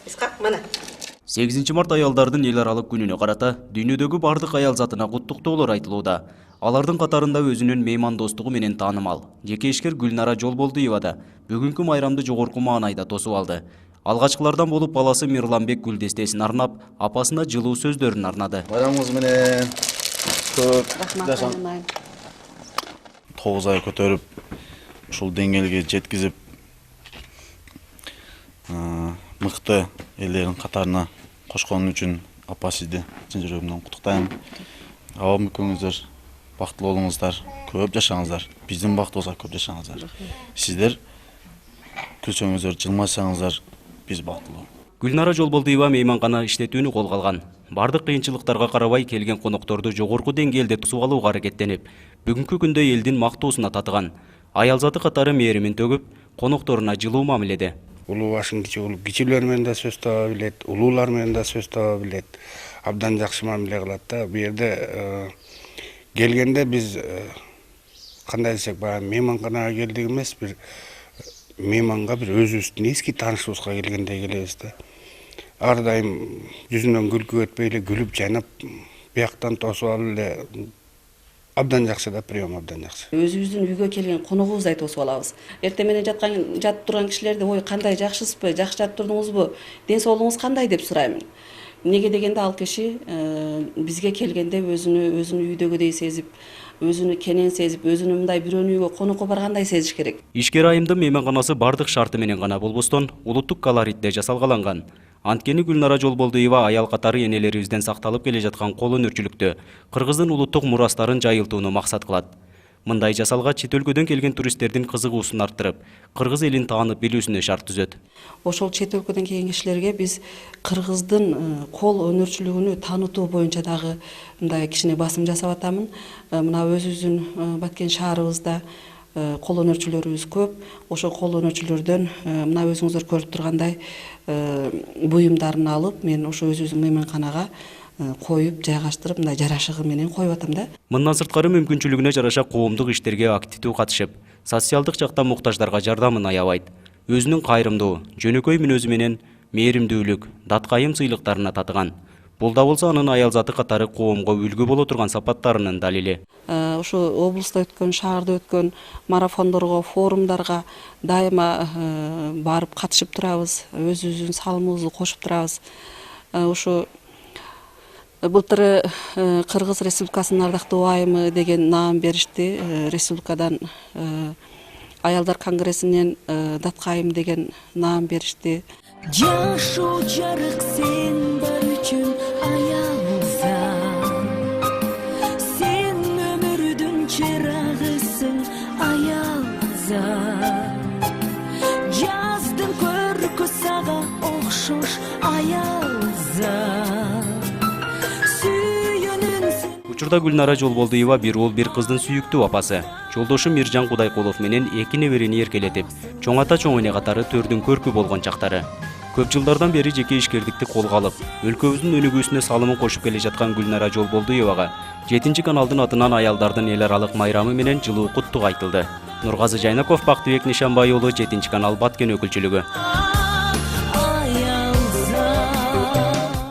Исқақ, мана. 8 март аялдардын эл аралык күнүнө карата дүйнөдөгү бардык аял затына куттуктоолор айтылууда. Алардын катарында өзүнүн меймандостугу менен таанымал жеке ишкер Гүлнара Жолболдуева да бүгүнкү майрамды жогорку маанайда тосуп алды. Алгачкылардан болуп баласы Мирланбек Гүлдестесин арнап, апасына жылуу сөздөрүн арнады. Байрамыңыз менен көп жашаң. 9 ай көтөрүп, ушул деңгээлге жеткизип, мыкты элдердин катарына кошкон үчүн апа сизди чын жүрөгүмдөн куттуктайм. Абам экөөңүздөр бактылуу болуңуздар, көп жашаңыздар. Биздин бактыбызга көп жашаңыздар. Сиздер күлсөңүздөр, жылмайсаңыздар, биз бактылуу. Гүлнара Жолболдуева мейманкана иштетүүнү колго алган. Бардык кыйынчылыктарга карабай келген конокторду жогорку деңгээлде тосуп алууга аракеттенип, бүгүнкү күндө элдин мактоосуна татыган. Аялзаты катары мээримин төгүп, конокторуна жылуу мамиледе. Улуу башың кичилер менен да сөз таба билет, улуулар менен да сөз таба билет. Абдан жакшы мамиле кылат да. Бу жерде келгенде биз кандай десек, баягы мейманканага келдик эмес, бир мейманга бир өзүбүздүн эски таанышыбызга келгендей келебиз да. Ар дайым жүзүнөн күлкү өтпөй эле күлүп жайнап, бияктан тосуп алып эле абдан жакшы да, прием абдан жакшы. Өзүбүздүн үйгө келген коногубуздай тосуп алабыз. Эртең менен жатып турган кишилерди ой кандай жакшысызбы, жакшы жатып турдуңузбу, ден соолугуңуз кандай деп сураймын. Неге дегенде ал киши бизге келгенде өзүнү үйдөгүдөй сезип, өзүнү кенен сезип, өзүнү мындай бирөөнүн үйгө конокко баргандай сезиш керек. Ишкер айымдын мейманканасы бардык шарты менен гана болбостон, улуттук колоритте жасалгаланган. Анткени Гүлнара Жолболдуева аял катары энелерибизден сакталып келе жаткан кол өнөрчүлүктү, кыргыздын улуттук мурастарын жайылтууну максат кылат. Мындай жасалга чет өлкөдөн келген туристтердин кызыгуусун арттырып, кыргыз элин таанып билүүсүнө шарт түзөт. Ошол чет өлкөдөн келген кишилерге биз кыргыздын кол өнөрчүлүгүнү таанытуу боюнча дагы мындай кичине басым жасап атамын. Мына өзүбүздүн Баткен шаарыбызда кол өнөрчүлөрүбүз көп. Ошол кол өнөрчүлөрдөн мына өзүңүздөр көрүп тургандай буюмдарын алып, мен ошо өзүбүздүн мейманканага коюп, жайгаштырып, мындай жарашыгы менен коюп атам да. Мындан сырткары мүмкүнчүлүгүнө жараша коомдук иштерге активдүү катышып, социалдык жактан муктаждарга жардамын аябайт. Өзүнүн кайрымдуу, жөнөкөй мүнөзү менен мээримдүүлүк, даткайым сыйлыктарына татыган. Бул да болсо анын аялзаты катары коомго үлгү боло турган сапаттарынын далили. Ошо облустта өткөн, шаарда өткөн марафондорго, форумдарга дайыма барып катышып турабыз, өзүбүздүн салымыбызды кошуп турабыз. Ошо былтыры Кыргыз Республикасынын ардактуу айымы деген наам беришти. Республикадан аялдар конгрессинен даткайым деген наам беришти. Жашоо жарык сен бар үчүн аялзам, сен өмүрдүн чырагысың аялзам, жаздын көркү сага окшош аялзам. Учурда Гүлнара Жолболдуева бир уул бир кыздын сүйүктүү апасы. Жолдошу Миржан Кудайкулов менен 2 неберени эркелетип, чоң ата чоң эне катары төрдүн көркү болгон чактары. Көп жылдардан бери жеке ишкердикти колго алып, өлкөбүздүн өнүгүүсүнө салымын кошуп келе жаткан Гүлнара Жолболдуевага 7 каналдын атынан аялдардын эл аралык майрамы менен жылуу куттук айтылды. Нургазы Жайнаков, Бактыбек Нишанбай уулу, 7 канал Баткен өкүлчүлүгү.